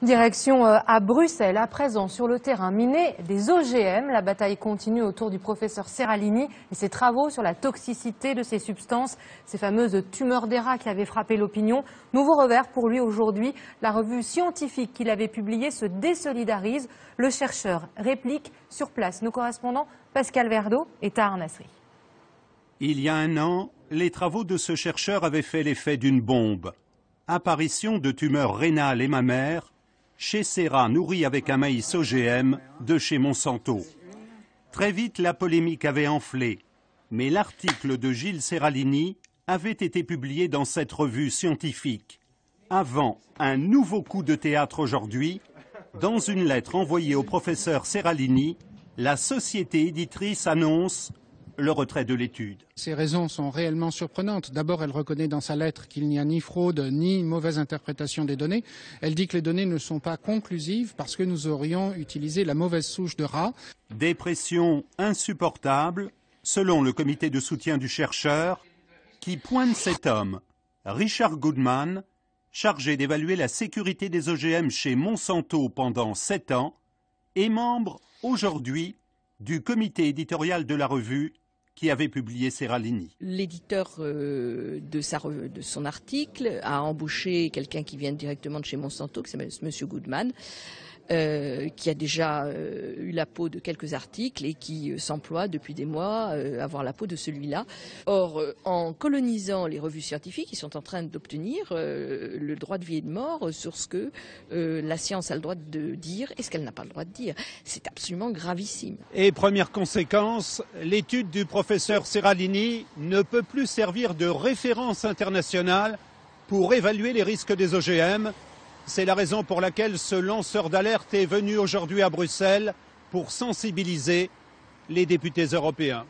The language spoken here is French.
Direction à Bruxelles, à présent sur le terrain miné des OGM. La bataille continue autour du professeur Seralini et ses travaux sur la toxicité de ces substances, ces fameuses tumeurs des rats qui avaient frappé l'opinion. Nouveau revers pour lui aujourd'hui. La revue scientifique qu'il avait publiée se désolidarise. Le chercheur réplique sur place. Nos correspondants Pascal Verdeau et Tahar Nasri. Il y a un an, les travaux de ce chercheur avaient fait l'effet d'une bombe. Apparition de tumeurs rénales et mammaires chez ces rats nourris avec un maïs OGM de chez Monsanto. Très vite, la polémique avait enflé, mais l'article de Gilles Seralini avait été publié dans cette revue scientifique. Avant un nouveau coup de théâtre aujourd'hui, dans une lettre envoyée au professeur Seralini, la société éditrice annonce le retrait de l'étude. Ces raisons sont réellement surprenantes. D'abord, elle reconnaît dans sa lettre qu'il n'y a ni fraude ni mauvaise interprétation des données. Elle dit que les données ne sont pas conclusives parce que nous aurions utilisé la mauvaise souche de rats. Des pressions insupportables, selon le comité de soutien du chercheur, qui pointe cet homme, Richard Goodman, chargé d'évaluer la sécurité des OGM chez Monsanto pendant 7 ans, et membre aujourd'hui du comité éditorial de la revue qui avait publié Seralini. L'éditeur de son article a embauché quelqu'un qui vient directement de chez Monsanto, qui s'appelle M. Goodman, qui a déjà eu la peau de quelques articles et qui s'emploie depuis des mois à avoir la peau de celui-là. Or, en colonisant les revues scientifiques, ils sont en train d'obtenir le droit de vie et de mort sur ce que la science a le droit de dire et ce qu'elle n'a pas le droit de dire. C'est absolument gravissime. Et première conséquence, l'étude du professeur Seralini ne peut plus servir de référence internationale pour évaluer les risques des OGM. C'est la raison pour laquelle ce lanceur d'alerte est venu aujourd'hui à Bruxelles pour sensibiliser les députés européens.